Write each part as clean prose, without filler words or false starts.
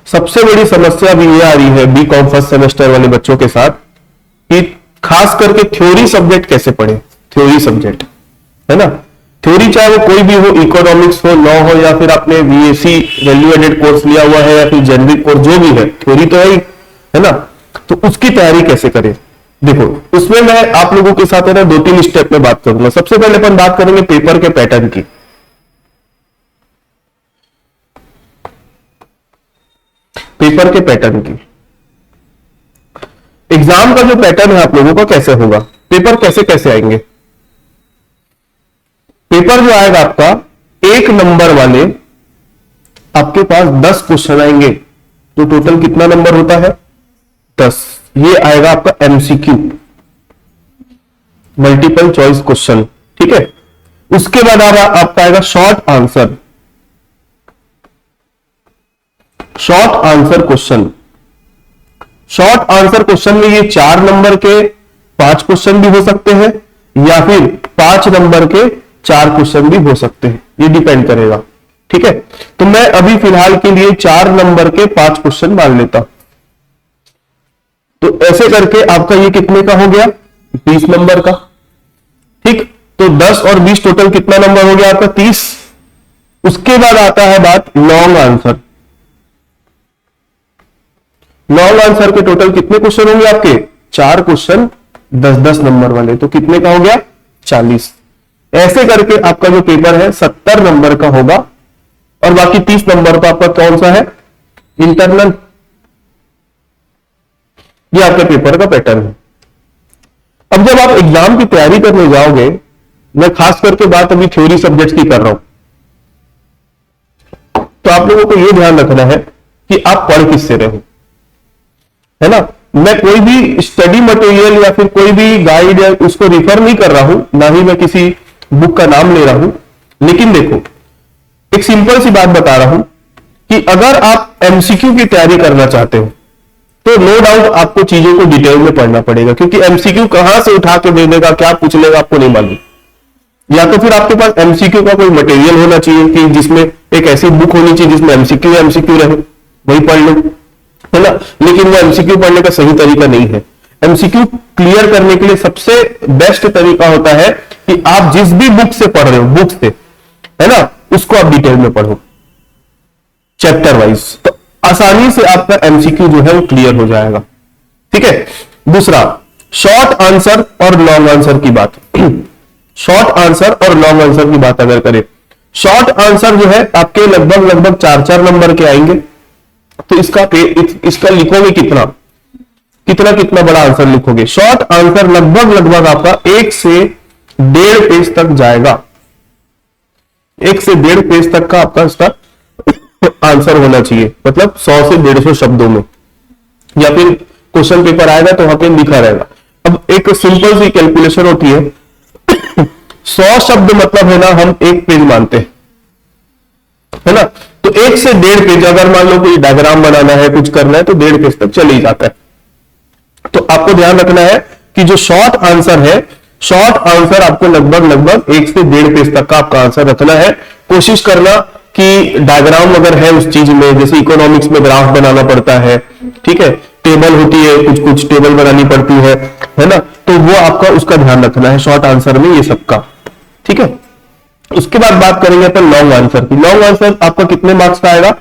सबसे बड़ी समस्या भी ये आ रही है बीकॉम फर्स्ट सेमेस्टर वाले बच्चों के साथ कि खास करके थ्योरी सब्जेक्ट कैसे पढ़े। थ्योरी सब्जेक्ट है ना, थ्योरी चाहे वो कोई भी हो, इकोनॉमिक्स हो, लॉ हो, या फिर आपने बीएससी वैल्यू एडेड कोर्स लिया हुआ है या फिर जेनरिक कोर्स, जो भी है थ्योरी तो है ना। तो उसकी तैयारी कैसे करें, देखो उसमें मैं आप लोगों के साथ है ना 2-3 स्टेप में बात करूंगा। सबसे पहले अपन बात करेंगे पेपर के पैटर्न की। पेपर के पैटर्न की, एग्जाम का जो पैटर्न है आप लोगों का कैसे होगा, पेपर कैसे कैसे आएंगे। पेपर जो आएगा आपका 1 नंबर वाले आपके पास 10 क्वेश्चन आएंगे, तो टोटल कितना नंबर होता है 10। ये आएगा आपका एमसीक्यू, मल्टीपल चॉइस क्वेश्चन, ठीक है। उसके बाद आपका आएगा short answer, short answer question. Short answer question में ये 4 नंबर के 5 क्वेश्चन भी हो सकते हैं या फिर 5 नंबर के 4 क्वेश्चन भी हो सकते हैं, ये डिपेंड करेगा, ठीक है। तो मैं अभी फिलहाल के लिए 4 नंबर के 5 क्वेश्चन मान लेता हूं। तो ऐसे करके आपका ये कितने का हो गया 20 नंबर का, ठीक। तो 10 और 20 टोटल कितना नंबर हो गया आपका 30। उसके बाद आता है बात लॉन्ग आंसर। लॉन्ग आंसर के टोटल कितने क्वेश्चन होंगे आपके 4 क्वेश्चन 10-10 नंबर वाले, तो कितने का हो गया 40। ऐसे करके आपका जो पेपर है 70 नंबर का होगा और बाकी 30 नंबर का आपका कौन सा है इंटरनल। ये आपके पेपर का पैटर्न है। अब जब आप एग्जाम की तैयारी करने जाओगे, मैं खास करके बात अभी थ्योरी सब्जेक्ट्स की कर रहा हूं, तो आप लोगों को यह ध्यान रखना है कि आप पढ़ किससे रहे हो, है ना। मैं कोई भी स्टडी मटेरियल या फिर कोई भी गाइड या उसको रिफर नहीं कर रहा हूं, ना ही मैं किसी बुक का नाम ले रहा हूं। लेकिन देखो एक सिंपल सी बात बता रहा हूं कि अगर आप एमसीक्यू की तैयारी करना चाहते हो तो नो डाउट आपको चीजों को डिटेल में पढ़ना पड़ेगा, क्योंकि एमसीक्यू कहां से उठा के दे देगा, क्या पूछ लेगा आपको नहीं मालूम। या तो फिर आपके पास एमसीक्यू का कोई मटेरियल होना चाहिए कि जिसमें एक ऐसी बुक होनी चाहिए जिसमें एमसीक्यू रहे, वही पढ़ लो, है ना। लेकिन वो एमसीक्यू पढ़ने का सही तरीका नहीं है। एमसीक्यू क्लियर करने के लिए सबसे बेस्ट तरीका होता है कि आप जिस भी बुक से पढ़ रहे हो, बुक से, है ना, उसको आप डिटेल में पढ़ो चैप्टर वाइज, तो आसानी से आपका एमसीक्यू जो है वो क्लियर हो जाएगा, ठीक है। दूसरा शॉर्ट आंसर और लॉन्ग आंसर की बात। शॉर्ट आंसर और लॉन्ग आंसर की बात अगर करें, शॉर्ट आंसर जो है आपके लगभग 4-4 नंबर के आएंगे, तो इसका लिखोगे कितना बड़ा आंसर लिखोगे। शॉर्ट आंसर लगभग आपका 1 से 1.5 पेज तक जाएगा, 1 से 1.5 पेज तक का आपका इसका आंसर होना चाहिए, मतलब 100 से 150 शब्दों में, या फिर क्वेश्चन पेपर आएगा तो वहां पे लिखा रहेगा। अब एक सिंपल सी कैलकुलेशन होती है 100 शब्द मतलब है ना, हम 1 पेज मानते हैं, है ना। तो 1 से 1.5 पेज, अगर मान लो कोई डायग्राम बनाना है, कुछ करना है, तो 1.5 पेज तक चले ही जाता है। तो आपको ध्यान रखना है कि जो शॉर्ट आंसर है, शॉर्ट आंसर आपको लगभग 1 से 1.5 पेज तक का आपका आंसर रखना है। कोशिश करना कि डायग्राम अगर है उस चीज में, जैसे इकोनॉमिक्स में ग्राफ बनाना पड़ता है, ठीक है, टेबल होती है, कुछ टेबल बनानी पड़ती है ना, तो वो आपका उसका ध्यान रखना है शॉर्ट आंसर में, ये सबका, ठीक है। उसके बाद बात करेंगे अपन लॉन्ग आंसर की। लॉन्ग आंसर आपका कितने मार्क्स का आएगा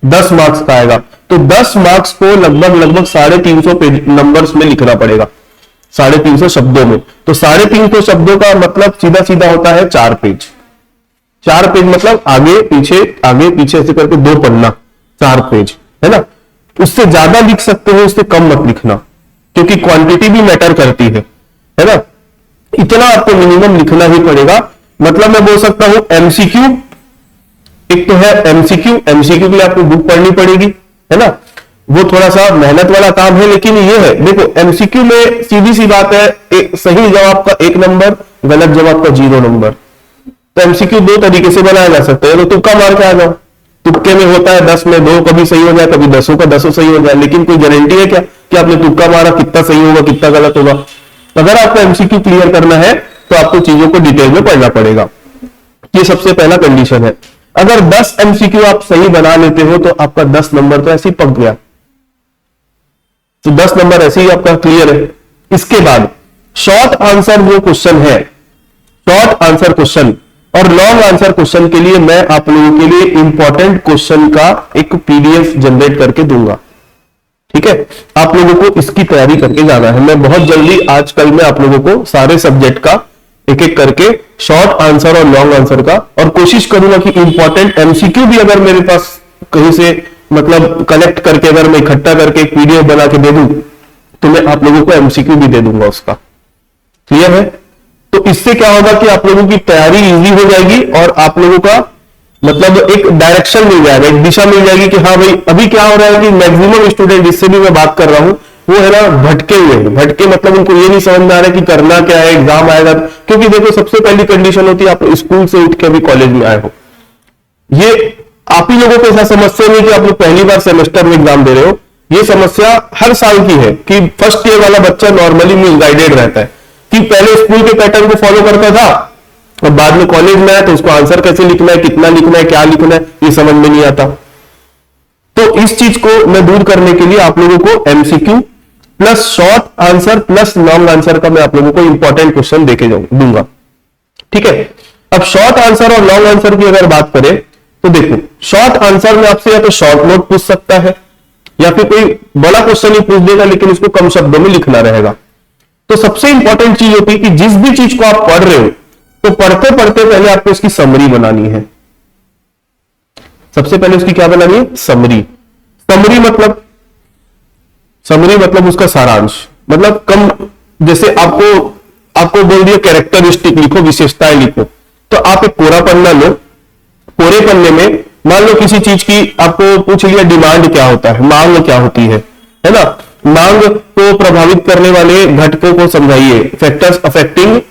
10 मार्क्स का आएगा। तो 10 मार्क्स को लगभग 350 पेज नंबर्स में लिखना पड़ेगा, 350 शब्दों में। तो 350 शब्दों का मतलब सीधा होता है 4 पेज। 4 पेज मतलब आगे पीछे ऐसे करके 2 पन्ना, 4 पेज, है ना। उससे ज्यादा लिख सकते हो, उससे कम मत लिखना, क्योंकि क्वांटिटी भी मैटर करती है ना। इतना आपको मिनिमम लिखना ही पड़ेगा। मतलब मैं बोल सकता हूं एमसीक्यू, एक तो है एमसीक्यू के लिए आपको बुक पढ़नी पड़ेगी, है ना। वो थोड़ा सा मेहनत वाला काम है, लेकिन ये है, देखो एमसीक्यू में सीधी सी बात है, सही जवाब का 1 नंबर, गलत जवाब का 0 नंबर। तो एमसीक्यू 2 तरीके से बनाया जा सकता है। तो तुक्का मार के आ जाओ, तुक्के में होता है 10 में 2, कभी सही हो जाए, कभी 10 का 10 सही हो जाए, लेकिन कोई गारंटी है क्या कि आपने तुक्का मारा कितना सही होगा कितना गलत होगा। अगर आपको एमसीक्यू क्लियर करना है तो आपको चीजों को डिटेल में पढ़ना पड़ेगा, ये सबसे पहला कंडीशन है। अगर 10 एमसीक्यू आप सही बना लेते हो तो आपका 10 नंबर तो ऐसे ही पक गया, तो 10 नंबर ऐसे ही आपका क्लियर है। इसके बाद शॉर्ट आंसर जो क्वेश्चन है, शॉर्ट आंसर क्वेश्चन और लॉन्ग आंसर क्वेश्चन के लिए मैं आप लोगों के लिए इंपॉर्टेंट क्वेश्चन का एक पीडीएफ जनरेट करके दूंगा, ठीक है। आप लोगों को इसकी तैयारी करके जाना है। मैं बहुत जल्दी आजकल में आप लोगों को सारे सब्जेक्ट का एक एक करके शॉर्ट आंसर और लॉन्ग आंसर का, और कोशिश करूंगा कि इंपॉर्टेंट एमसीक्यू भी अगर मेरे पास कहीं से मतलब कलेक्ट करके अगर मैं इकट्ठा करके एक पीडीएफ बना के दे दूं तो मैं आप लोगों को एमसीक्यू भी दे दूंगा उसका। क्लियर है? तो इससे क्या होगा कि आप लोगों की तैयारी इजी हो जाएगी और आप लोगों का मतलब एक डायरेक्शन मिल जाएगा, एक दिशा मिल जाएगी कि हाँ भाई अभी क्या हो रहा है कि मैक्सिमम स्टूडेंट जिससे भी मैं बात कर रहा हूं वो है ना भटके हुए हैं। भटके मतलब उनको ये नहीं समझ में आ रहा है कि करना क्या है, एग्जाम आएगा। क्योंकि देखो सबसे पहली कंडीशन होती है आप स्कूल से उठ के अभी कॉलेज में आए हो, ये आप ही लोगों को ऐसा समस्या नहीं कि आप लोग पहली बार सेमेस्टर में एग्जाम दे रहे हो। ये समस्या हर साल की है कि फर्स्ट ईयर वाला बच्चा नॉर्मली मिसगाइडेड रहता है कि पहले स्कूल के पैटर्न को फॉलो करता था और बाद में कॉलेज में आया तो उसको आंसर कैसे लिखना है, कितना लिखना है, क्या लिखना है, ये समझ में नहीं आता। तो इस चीज को मैं दूर करने के लिए आप लोगों को MCQ plus short answer plus long answer का मैं आप लोगों को इंपॉर्टेंट क्वेश्चन देके दूंगा, ठीक है। अब शॉर्ट आंसर और लॉन्ग आंसर की अगर बात करें तो देखो शॉर्ट आंसर में आपसे या तो शॉर्ट नोट पूछ सकता है या फिर कोई बड़ा क्वेश्चन ही पूछ देगा लेकिन उसको कम शब्दों में लिखना रहेगा। तो सबसे इंपॉर्टेंट चीज होती है कि जिस भी चीज को आप पढ़ रहे हो तो पढ़ते पढ़ते पहले आपको इसकी समरी बनानी है। सबसे पहले उसकी क्या बनानी है? समरी। समरी मतलब उसका सारांश, मतलब कम, जैसे आपको बोल दिया कैरेक्टरिस्टिक लिखो, विशेषताएं लिखो, तो आप एक कोरा पन्ना लो। कोरे पन्ने में मान लो किसी चीज की आपको पूछ लिया डिमांड क्या होता है, मांग क्या होती है ना। मांग को प्रभावित करने वाले घटकों को समझाइए, फैक्टर्स अफेक्टिंग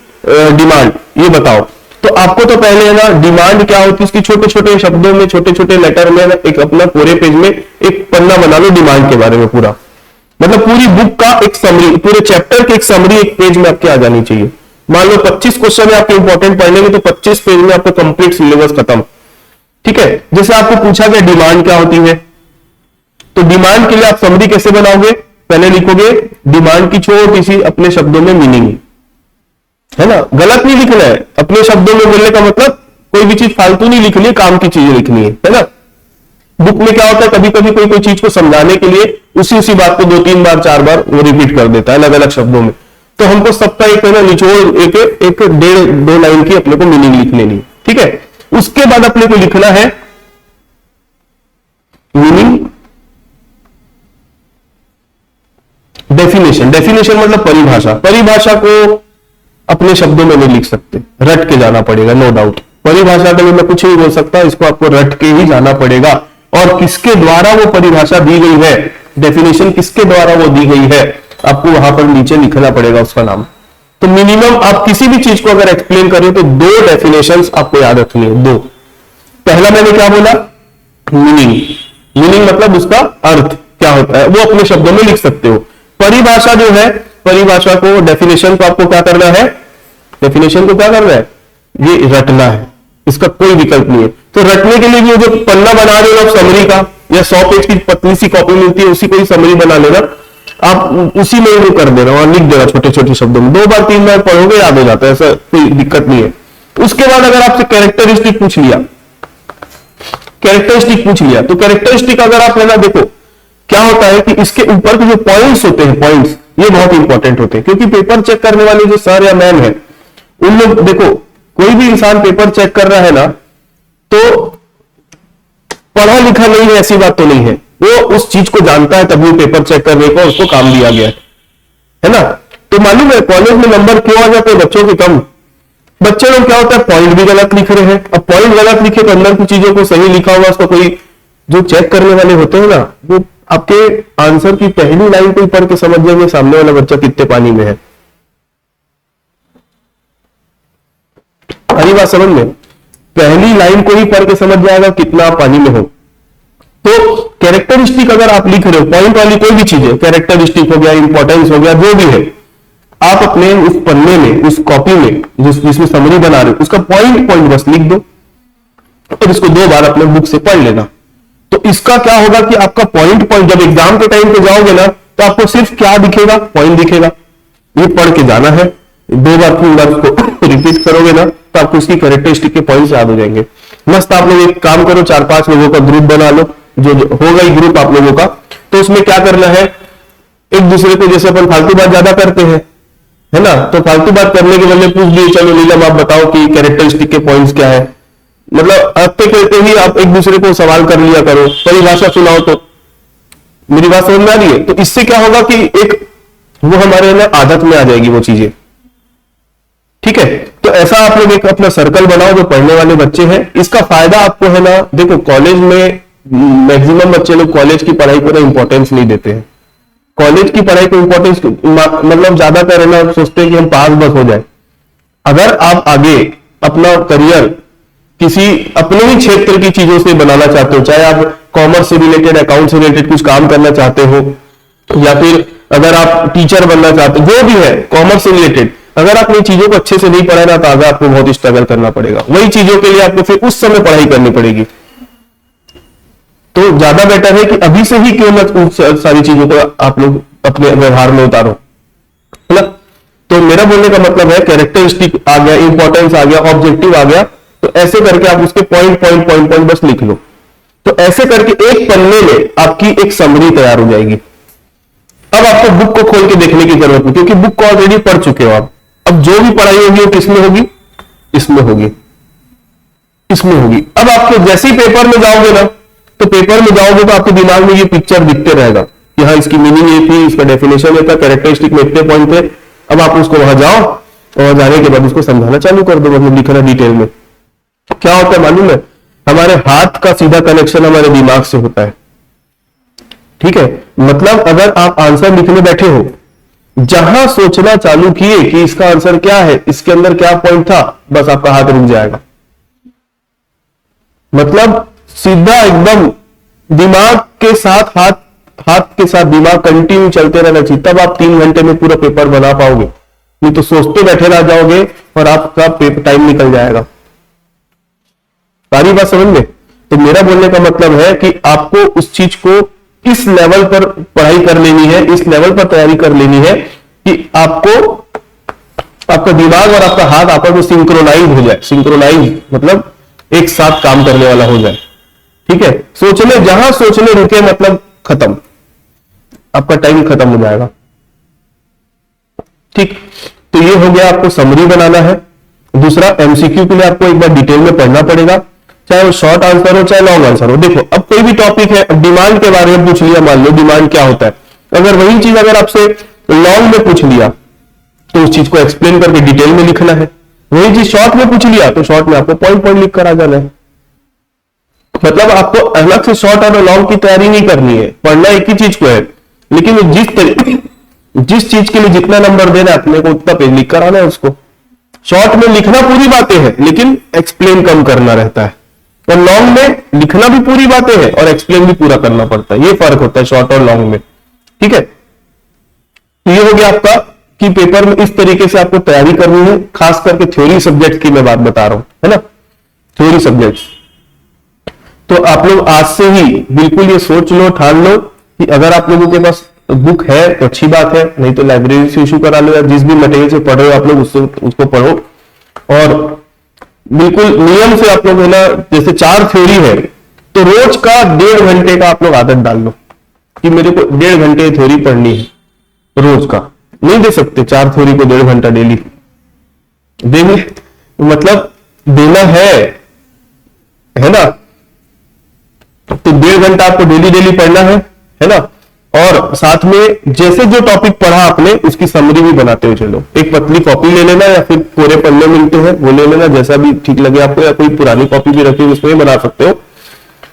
डिमांड, ये बताओ। तो आपको तो पहले है ना डिमांड क्या होती है इसकी छोटे छोटे शब्दों में, छोटे छोटे लेटर में एक अपना पूरे पेज में एक पन्ना बना लो डिमांड के बारे में पूरा, मतलब पूरी बुक का एक समरी, पूरे चैप्टर की एक समरी एक पेज में आपके आ जानी चाहिए। मान लो 25 क्वेश्चन है आपके इंपॉर्टेंट पढ़ने में तो 25 पेज में आपको कंप्लीट सिलेबस खत्म, ठीक है। जैसे आपको पूछा गया डिमांड क्या होती है, तो डिमांड के लिए आप समरी कैसे बनाओगे? पहले लिखोगे डिमांड की छोटी सी अपने शब्दों में मीनिंग, है ना। गलत नहीं लिखना है, अपने शब्दों में बोलने का मतलब कोई भी चीज फालतू नहीं लिखनी है, काम की चीजें लिखनी है ना। बुक में क्या होता है कभी कभी कोई चीज को समझाने के लिए उसी बात को 2-3 बार 4 बार वो रिपीट कर देता है अलग अलग शब्दों में। तो हमको सबका एक है ना निचोड़ एक 1.5-2 लाइन की अपने को मीनिंग लिख लेनी, ठीक है। उसके बाद अपने को लिखना है मीनिंग, डेफिनेशन। डेफिनेशन मतलब परिभाषा। परिभाषा को अपने शब्दों में नहीं लिख सकते, रट के जाना पड़ेगा, नो डाउट। परिभाषा के लिए मैं कुछ नहीं बोल सकता, इसको आपको रट के ही जाना पड़ेगा। और किसके द्वारा वो परिभाषा दी गई है, डेफिनेशन किसके द्वारा वो दी गई है, आपको वहां पर नीचे लिखना पड़ेगा उसका नाम। तो मिनिमम आप किसी भी चीज को अगर एक्सप्लेन करें तो 2 डेफिनेशंस आपको याद रखनी है, 2। पहला मैंने क्या बोला? मीनिंग। मीनिंग मतलब उसका अर्थ क्या होता है, वो अपने शब्दों में लिख सकते हो। परिभाषा जो है, परिभाषा को, डेफिनेशन को आपको क्या करना है? डेफिनेशन को क्या करना है? ये रटना है, इसका कोई विकल्प नहीं है। तो रटने के लिए भी जो पन्ना बना रहे हो आप समरी का, या 100 पेज की पतली सी कॉपी मिलती है उसी को ही समरी बना लेना आप, उसी में वो कर देना और लिख देना छोटे छोटे शब्दों में। 2 बार 3 बार पढ़ोगे याद हो जाता है, ऐसा कोई दिक्कत नहीं है। उसके बाद अगर आपसे कैरेक्टरिस्टिक पूछ लिया, कैरेक्टरिस्टिक पूछ लिया तो कैरेक्टरिस्टिक अगर आप लेना, देखो क्या होता है कि इसके ऊपर के जो पॉइंट्स होते हैं, पॉइंट्स ये बहुत इंपॉर्टेंट होते हैं। क्योंकि पेपर चेक करने वाले जो सर या मैम है उन लोग, देखो कोई भी इंसान पेपर चेक कर रहा है ना तो पढ़ा लिखा नहीं है ऐसी बात तो नहीं है, वो उस चीज को जानता है तभी पेपर चेक करने को उसको काम दिया गया है ना। तो मालूम है कॉलेज में नंबर क्यों आ जाते हैं बच्चों के कम? बच्चे लोग क्या होता है पॉइंट भी गलत लिख रहे हैं। अब पॉइंट गलत लिखे तो अंदर की चीजों को सही लिखा हुआ, उसको कोई जो चेक करने वाले होते हैं ना वो आपके आंसर की पहली लाइन को ही पढ़ के समझ जाएंगे सामने वाला बच्चा कितने पानी में है। हरी बात समझ में, पहली लाइन को ही पढ़ के समझ जाएगा कितना आप पानी में हो। तो कैरेक्टरिस्टिक अगर आप लिख रहे हो, पॉइंट वाली कोई भी चीज है, कैरेक्टरिस्टिक हो गया, इंपॉर्टेंस हो गया, जो भी है, आप अपने उस पन्ने में, उस कॉपी में जिसमें समरी बना रहे हो उसका पॉइंट बस लिख दो। और इसको 2 बार अपने बुक से पढ़ लेना। तो इसका क्या होगा कि आपका पॉइंट पॉइंट जब एग्जाम के टाइम पे जाओगे ना, तो आपको सिर्फ क्या दिखेगा, पॉइंट दिखेगा। ये पढ़ के जाना है, 2 बार 3 बार उसको रिपीट करोगे ना, तो आपको इसकी कैरेक्टरिस्टिक के पॉइंट्स याद हो जाएंगे। मस्त आप लोग एक काम करो, 4-5 लोगों का ग्रुप बना लो, जो होगा ही ग्रुप आप लोगों का। तो उसमें क्या करना है, एक दूसरे को जैसे अपन फालतू बात ज्यादा करते हैं, है ना, तो फालतू बात करने के बदले पूछ लिए, चलो नीलम आप बताओ कि कैरेक्टरिस्टिक के पॉइंट्स क्या है। मतलब हफ्ते कहते ही आप एक दूसरे को सवाल कर लिया करो, परिभाषा सुनाओ। तो मेरी बात समझ में आ रही है? तो इससे क्या होगा कि एक वो हमारे ना आदत में आ जाएगी वो चीजें। ठीक है, तो ऐसा आप लोग एक अपना सर्कल बनाओ जो पढ़ने वाले बच्चे हैं। इसका फायदा आपको है ना, देखो कॉलेज में मैक्सिमम बच्चे लोग कॉलेज की पढ़ाई को इंपॉर्टेंस नहीं देते हैं। कॉलेज की पढ़ाई को इंपॉर्टेंस मतलब ज्यादातर है ना, सोचते हैं कि हम पास बस हो जाए। अगर आप आगे अपना करियर किसी अपने ही क्षेत्र की चीजों से बनाना चाहते हो, चाहे आप कॉमर्स से रिलेटेड, अकाउंट से रिलेटेड कुछ काम करना चाहते हो, या फिर अगर आप टीचर बनना चाहते हो, जो भी है कॉमर्स से रिलेटेड, अगर आप इन चीजों को अच्छे से नहीं पढ़ा ना, तो आगे आपको बहुत स्ट्रगल करना पड़ेगा। वही चीजों के लिए आपको फिर उस समय पढ़ाई करनी पड़ेगी। तो ज्यादा बेटर है कि अभी से ही क्यों ना उन सारी चीजों को आप लोग अपने व्यवहार में उतारो, है ना। तो मेरा बोलने का मतलब है कैरेक्टरिस्टिक आ गया, इंपॉर्टेंस आ गया, ऑब्जेक्टिव आ गया, तो ऐसे करके आप उसके पॉइंट पॉइंट पॉइंट पॉइंट बस लिख लो। तो ऐसे करके एक पन्ने में आपकी एक समरी तैयार हो जाएगी। अब आपको बुक को खोल के देखने की जरूरत नहीं, क्योंकि बुक को ऑलरेडी पढ़ चुके हो आप। अब जो भी पढ़ाई होगी वो किसमें होगी, इसमें होगी, इसमें होगी। अब आपको जैसे ही पेपर में जाओगे ना, तो पेपर में जाओगे तो आपके दिमाग में ये पिक्चर दिखते रहेगा कि हाँ इसकी मीनिंग ये थी, इसका डेफिनेशन ये था, कैरेक्टरिस्टिक में इतने पॉइंट थे। अब आप उसको वहां जाओ और जाने के बाद उसको समझाना चालू कर दो, मतलब लिखना डिटेल में। क्या होता है मालूम है, हमारे हाथ का सीधा कनेक्शन हमारे दिमाग से होता है। ठीक है, मतलब अगर आप आंसर लिखने बैठे हो, जहां सोचना चालू किए कि इसका आंसर क्या है, इसके अंदर क्या पॉइंट था, बस आपका हाथ रुक जाएगा। मतलब सीधा एकदम दिमाग के साथ हाथ के साथ दिमाग कंटिन्यू चलते रहना चाहिए, तब आप 3 घंटे में पूरा पेपर बना पाओगे। नहीं तो सोचते बैठे रह जाओगे और आपका टाइम निकल जाएगा। सारी बात समझ में? तो मेरा बोलने का मतलब है कि आपको उस चीज को इस लेवल पर पढ़ाई कर लेनी है, इस लेवल पर तैयारी कर लेनी है कि आपको आपका दिमाग और आपका हाथ आपस में सिंक्रोनाइज हो जाए। सिंक्रोनाइज मतलब एक साथ काम करने वाला हो जाए। ठीक है, सोचने जहां सोचने रुके मतलब खत्म, आपका टाइम खत्म हो जाएगा। ठीक, तो ये हो गया, आपको समरी बनाना है। दूसरा, एमसीक्यू के लिए आपको एक बार डिटेल में पढ़ना पड़ेगा, चाहे वो शॉर्ट आंसर हो चाहे लॉन्ग आंसर हो। देखो अब कोई भी टॉपिक है, अब डिमांड के बारे में पूछ लिया, मान लो डिमांड क्या होता है, अगर वही चीज अगर आपसे लॉन्ग में पूछ लिया तो उस चीज को एक्सप्लेन करके डिटेल में लिखना है। वही चीज शॉर्ट में पूछ लिया तो शॉर्ट में आपको पॉइंट पॉइंट लिख कर आ जाना है। मतलब आपको अलग से शॉर्ट और लॉन्ग की तैयारी नहीं करनी है, पढ़ना एक ही चीज को है, लेकिन जिस चीज के लिए जितना नंबर देना है अपने को उतना पेज लिख कर आना है उसको। शॉर्ट में लिखना पूरी बातें हैं लेकिन एक्सप्लेन कम करना रहता है, और लॉन्ग में लिखना भी पूरी बातें हैं और एक्सप्लेन भी पूरा करना पड़ता है। ये फर्क होता है शॉर्ट और लॉन्ग में। ठीक है, तो ये हो गया आपका कि पेपर में इस तरीके से आपको तैयारी करनी है, खास करके थ्योरी सब्जेक्ट की मैं बात बता रहा हूं, है ना, थ्योरी सब्जेक्ट। तो आप लोग आज से ही बिल्कुल ये सोच लो, ठान लो कि अगर आप लोगों के पास बुक है तो अच्छी बात है, नहीं तो लाइब्रेरी से इशू करा लो, या जिस भी मटेरियल से पढ़ रहे हो आप लोग उसको पढ़ो। और बिल्कुल नियम से आप लोग है ना, जैसे 4 थ्योरी है तो रोज का 1.5 घंटे का आप लोग आदत डाल लो कि मेरे को 1.5 घंटे थ्योरी पढ़नी है रोज का। नहीं दे सकते 4 थ्योरी को 1.5 घंटा डेली देंगे, मतलब देना है ना। तो 1.5 घंटा आपको डेली पढ़ना है ना। और साथ में जैसे जो टॉपिक पढ़ा आपने उसकी समरी भी बनाते हो चलो। एक पतली कॉपी ले लेना या फिर पूरे पन्ने मिलते हैं वो ले लेना, जैसा भी ठीक लगे आपको, या कोई पुरानी कॉपी भी रखी उसमें बना सकते हो।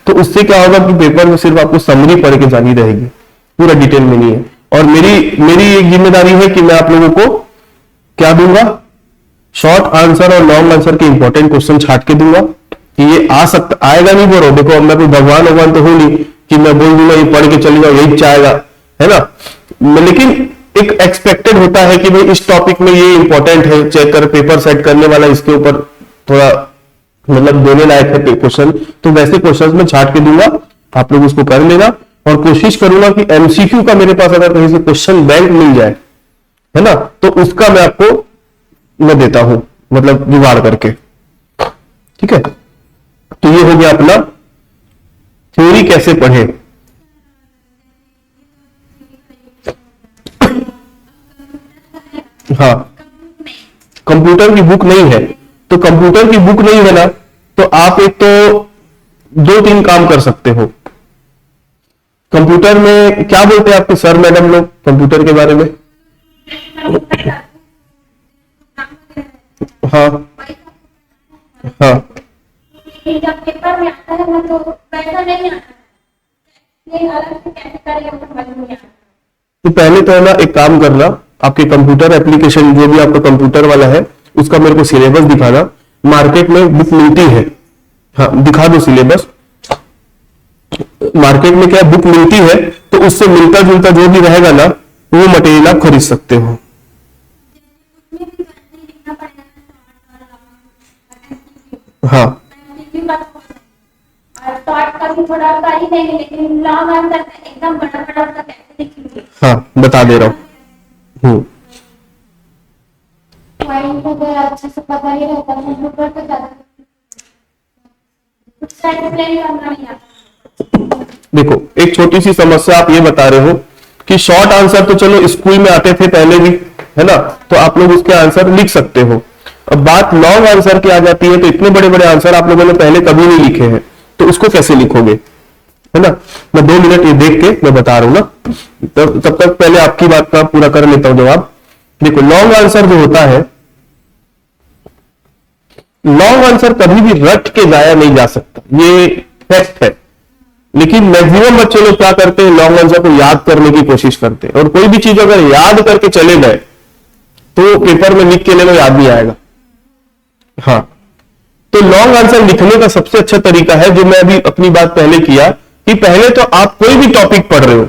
तो उससे क्या होगा कि पेपर में सिर्फ आपको समरी पढ़ के जानी रहेगी, पूरा डिटेल में नहीं है। और मेरी एक जिम्मेदारी है कि मैं आप लोगों को क्या दूंगा, शॉर्ट आंसर और लॉन्ग आंसर के इंपॉर्टेंट क्वेश्चन छाट के दूंगा कि ये आएगा नहीं बोलो। देखो मैं कोई भगवान तो हूं नहीं कि मैं बोल दूंगा ये पढ़ के चले जाओ यही चाहेगा, है ना। लेकिन एक एक्सपेक्टेड होता है कि भाई इस टॉपिक में ये इंपॉर्टेंट है, चेक कर पेपर सेट करने वाला इसके ऊपर थोड़ा मतलब देने लायक है क्वेश्चन, तो वैसे क्वेश्चंस में छाट के दूंगा, आप लोग उसको कर लेना। और कोशिश करूंगा कि एमसीक्यू का मेरे पास अगर कहीं से क्वेश्चन बैंक मिल जाए, है ना, तो उसका मैं आपको मैं देता हूं, मतलब जुगाड़ करके। ठीक है, तो ये हो गया अपना थ्योरी कैसे पढ़े। हाँ, कंप्यूटर की बुक नहीं है, तो कंप्यूटर की बुक नहीं है ना, तो आप एक तो 2-3 काम कर सकते हो। कंप्यूटर में क्या बोलते हैं आपके सर मैडम लोग कंप्यूटर के बारे में? हाँ हाँ, जब पेपर में आता है ना तो पैसा नहीं आता, ये अलग से कैसे करेंगे समझ नहीं आता। तो पहले तो है ना एक काम करना, आपके कंप्यूटर एप्लीकेशन जो भी आपका कंप्यूटर वाला है उसका मेरे को सिलेबस दिखाना। मार्केट में बुक मिलती है, हाँ दिखा दो सिलेबस। मार्केट में क्या बुक मिलती है, तो उससे मिलता जुलता जो भी रहेगा ना वो मटेरियल आप खरीद सकते हो। हाँ थोड़ा कर ही देंगे, लेकिन लॉन्ग आंसर एकदम बड़ा बड़ा कैसे लिखेंगे? हाँ बता दे रहा हूँ। पॉइंट वगैरह अच्छे से पता नहीं रहता, कंप्यूटर पे ज्यादा कुछ एक्सप्लेन करना नहीं आता। देखो एक छोटी सी समस्या आप ये बता रहे हो कि शॉर्ट आंसर तो चलो स्कूल में आते थे पहले भी, है ना, तो आप लोग उसके आंसर लिख सकते हो। अब बात लॉन्ग आंसर की आ जाती है, तो इतने बड़े बड़े आंसर आप लोगों ने पहले कभी नहीं लिखे हैं, तो उसको कैसे लिखोगे, है ना। मैं 2 मिनट ये देख के मैं बता रहा हूं ना, तब तक पहले आपकी बात का पूरा कर लेता हूं जवाब। देखो लॉन्ग आंसर जो होता है, लॉन्ग आंसर कभी भी रट के जाया नहीं जा सकता, ये फैक्ट है। लेकिन मैक्सिमम बच्चे लोग क्या करते हैं, लॉन्ग आंसर को याद करने की कोशिश करते हैं, और कोई भी चीज अगर याद करके चले गए तो पेपर में लिख के ले लो, याद नहीं आएगा। हाँ, तो लॉन्ग आंसर लिखने का सबसे अच्छा तरीका है, जो मैं अभी अपनी बात पहले किया, कि पहले तो आप कोई भी टॉपिक पढ़ रहे हो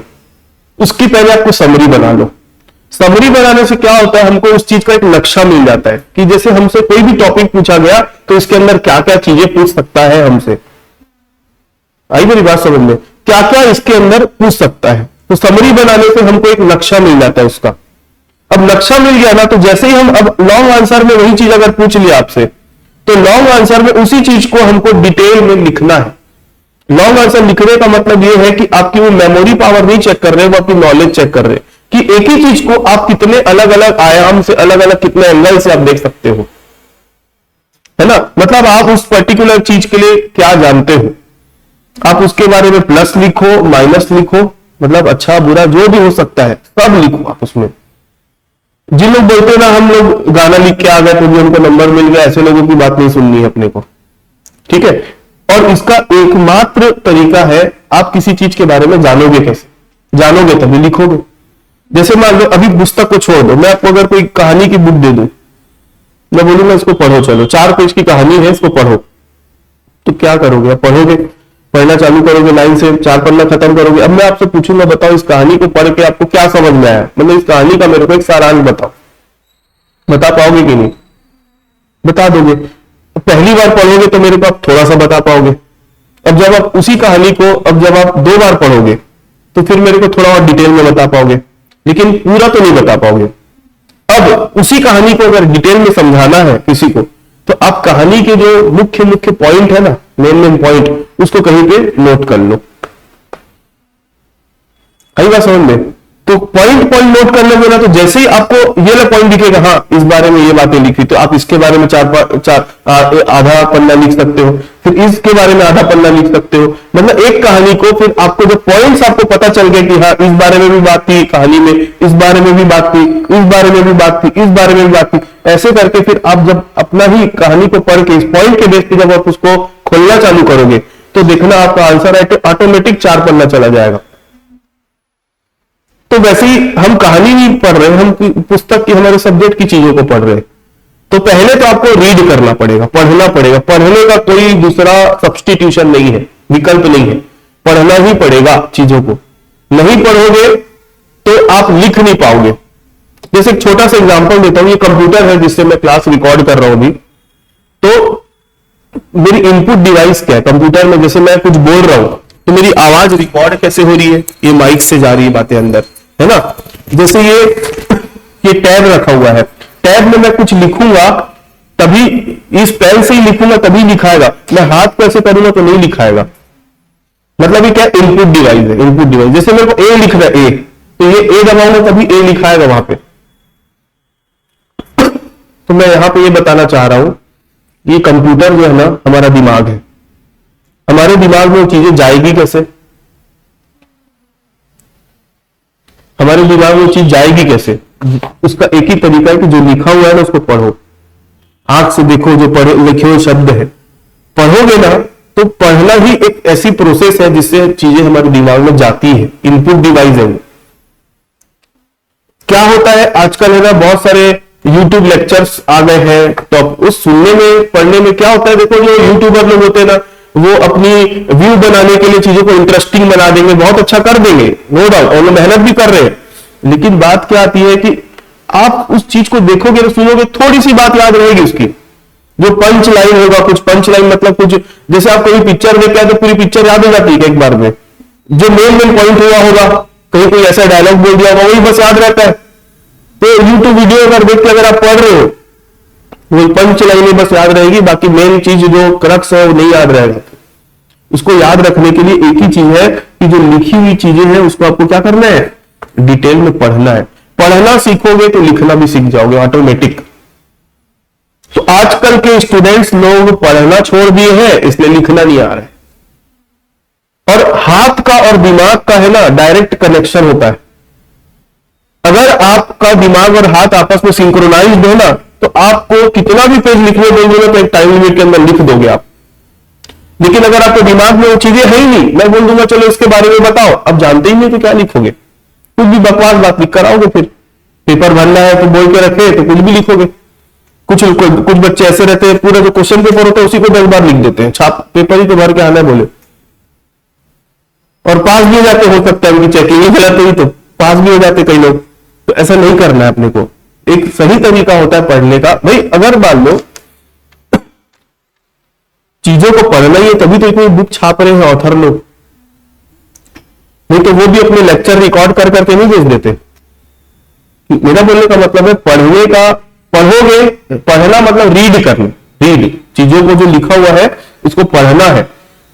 उसकी पहले आपको समरी बना लो। समरी बनाने से क्या होता है, हमको उस चीज का एक नक्शा मिल जाता है कि जैसे हमसे कोई भी टॉपिक पूछा गया तो इसके अंदर क्या क्या चीजें पूछ सकता है हमसे। आई मेरी बात समझ में, क्या क्या इसके अंदर पूछ सकता है, तो समरी बनाने से हमको एक नक्शा मिल जाता है उसका। अब नक्शा मिल गया ना, तो जैसे ही हम अब लॉन्ग आंसर में वही चीज अगर पूछ लिया आपसे, तो लॉन्ग आंसर में उसी चीज को हमको डिटेल में लिखना है। लॉन्ग आंसर लिखने का मतलब यह है कि आपकी वो मेमोरी पावर नहीं चेक कर रहे, वो आपकी नॉलेज चेक कर रहे कि एक ही चीज को आप कितने अलग अलग आयाम से, अलग अलग कितने एंगल से आप देख सकते हो, है ना। मतलब आप उस पर्टिकुलर चीज के लिए क्या जानते हो, आप उसके बारे में प्लस लिखो, माइनस लिखो, मतलब अच्छा बुरा जो भी हो सकता है सब लिखो आप उसमें। जिन लोग बोलते हैं ना हम लोग गाना लिख के आ गए तो भी उनको नंबर मिल गया, ऐसे लोगों की बात नहीं सुननी है अपने को, ठीक है। और इसका एकमात्र तरीका है, आप किसी चीज के बारे में जानोगे कैसे, जानोगे तभी लिखोगे। जैसे मान लो अभी पुस्तक को छोड़ दो, मैं आपको अगर कोई कहानी की बुक दे दूं, मैं बोलूंगा इसको पढ़ो, चलो 4 पेज की कहानी है इसको पढ़ो, तो क्या करोगे, आप पढ़ोगे, पढ़ना चालू करोगे, लाइन से 4 पन्ना खत्म करोगे। अब मैं आपसे पूछूंगा बताओ इस कहानी को पढ़ के आपको क्या समझ में आया, मतलब इस कहानी का मेरे को एक सारांश बताओ, बता पाओगे कि नहीं, बता दोगे। पहली बार पढ़ोगे तो मेरे को आप थोड़ा सा बता पाओगे, अब जब आप उसी कहानी को अब जब आप 2 बार पढ़ोगे तो फिर मेरे को थोड़ा और डिटेल में बता पाओगे, लेकिन पूरा तो नहीं बता पाओगे। अब उसी कहानी को अगर डिटेल में समझाना है किसी को, तो आप कहानी के जो मुख्य मुख्य पॉइंट है ना, मेन पॉइंट, उसको कहीं पे नोट कर लो। आई बात समझ में, तो पॉइंट नोट कर लोगे ना, तो जैसे ही आपको ये वाला पॉइंट दिखेगा, हाँ इस बारे में ये बातें लिखी, तो आप इसके बारे में आधा पन्ना लिख सकते हो, फिर इसके बारे में आधा पन्ना लिख सकते हो। मतलब एक कहानी को फिर आपको जो पॉइंट्स आपको पता चल गए कि हाँ इस बारे में भी बात थी कहानी में, इस बारे में भी बात थी, इस बारे में भी बात थी, इस बारे में भी बात थी, ऐसे करके फिर आप जब अपना ही कहानी को पढ़ के इस पॉइंट के बेस पे जब आप उसको खोलना चालू करोगे, तो देखना आपका आंसर ऑटोमेटिक 4 पन्ना चला जाएगा। तो वैसे ही हम कहानी नहीं पढ़ रहे, हम पुस्तक की, हमारे सब्जेक्ट की चीजों को पढ़ रहे हैं, तो पहले तो आपको रीड करना पड़ेगा, पढ़ना पड़ेगा। पढ़ने का कोई दूसरा सब्स्टिट्यूशन नहीं है, विकल्प नहीं है, पढ़ना ही पड़ेगा चीजों को। नहीं पढ़ोगे तो आप लिख नहीं पाओगे। जैसे एक छोटा सा एग्जांपल देता हूं, ये कंप्यूटर है जिससे मैं क्लास रिकॉर्ड कर रहा हूं अभी, तो मेरी इनपुट डिवाइस क्या है कंप्यूटर में, जैसे मैं कुछ बोल रहा हूं तो मेरी आवाज रिकॉर्ड कैसे हो रही है, ये माइक से जा रही है बातें अंदर, है ना। जैसे ये टैब रखा हुआ है, टैब में मैं कुछ लिखूंगा तभी, इस पेन से ही लिखूंगा तभी लिखाएगा, मैं हाथ को ऐसे करूंगा तो नहीं लिखाएगा। मतलब ये क्या इनपुट डिवाइस है, इनपुट डिवाइस। जैसे मेरे को ए लिख रहा है, ए, तो ये ए दबाऊंगा तभी ए लिखाएगा वहां पे। तो मैं यहां पे ये बताना चाह रहा हूं, ये कंप्यूटर जो है ना हमारा दिमाग है, हमारे दिमाग में वो चीजें जाएगी कैसे, हमारे दिमाग में वो चीज जाएगी कैसे, उसका एक ही तरीका है कि जो लिखा हुआ है ना उसको पढ़ो, आंख से देखो, जो पढ़े लिखे हुए शब्द है पढ़ोगे ना, तो पढ़ना ही एक ऐसी प्रोसेस है जिससे चीजें हमारे दिमाग में जाती है, इनपुट डिवाइस है वो। क्या होता है आजकल है ना, बहुत सारे यूट्यूब लेक्चर्स आ गए हैं, तो उस सुनने में पढ़ने में क्या होता है, देखो जो यूट्यूबर लोग होते हैं ना, वो अपनी व्यू बनाने के लिए चीजों को इंटरेस्टिंग बना देंगे, बहुत अच्छा कर देंगे, नो डाउट, और मेहनत भी कर रहे हैं। लेकिन बात क्या आती है कि आप उस चीज को देखोगे तो सुनोगे, थोड़ी सी बात याद रहेगी उसकी, जो पंच लाइन होगा, कुछ पंच लाइन मतलब कुछ, जैसे आप कोई पिक्चर देख के आए तो पूरी पिक्चर याद हो जाती है एक बार में, जो मेन पॉइंट हुआ होगा, कहीं कोई ऐसा डायलॉग बोल दिया होगा वही बस याद रहता है। तो यूट्यूब वीडियो अगर देख के अगर आप पढ़ रहे हो, वही पंच लाइनें बस याद रहेगी, बाकी मेन चीज जो क्रक्स है वो नहीं याद रहेगा। उसको याद रखने के लिए एक ही चीज है कि जो लिखी हुई चीजें हैं उसको आपको क्या करना है, डिटेल में पढ़ना है। पढ़ना सीखोगे तो लिखना भी सीख जाओगे ऑटोमेटिक। तो आजकल के स्टूडेंट्स लोग पढ़ना छोड़ दिए हैं, इसलिए लिखना नहीं आ रहा है। और हाथ का और दिमाग का है ना डायरेक्ट कनेक्शन होता है। अगर आपका दिमाग और हाथ आपस में सिंक्रोनाइज्ड हो ना, तो आपको कितना भी पेज लिखने देंगे ना, तो एक टाइम लिमिट के अंदर लिख दोगे आप। लेकिन अगर आपके दिमाग में वो चीजें है ही नहीं, मैं बोल दूंगा चलो इसके बारे में बताओ, अब जानते ही नहीं तो क्या लिखोगे, कुछ भी बकवास बात लिख कर आओगे। फिर पेपर भरना है तो बोल के रखे तो कुछ भी लिखोगे। कुछ बच्चे ऐसे रहते हैं, पूरा जो क्वेश्चन पेपर होता है उसी को 10 बार लिख देते हैं, छाप पेपर ही तो भर के आना है बोले, और पास भी हो जाते, हो सकता है उनकी चेकिंग ही गलत हुई तो पास भी हो जाते कई लोग। तो ऐसा नहीं करना है अपने को, एक सही तरीका होता है पढ़ने का। भाई अगर मान लो चीजों को पढ़ना ही है तभी तो इतनी बुक छाप रहे हैं ऑथर लोग, नहीं तो वो भी अपने लेक्चर रिकॉर्ड कर करके नहीं भेज देते। मेरा बोलने का मतलब है पढ़ने का, पढ़ोगे, पढ़ना मतलब रीड करना, रीड चीजों को जो लिखा हुआ है उसको पढ़ना है।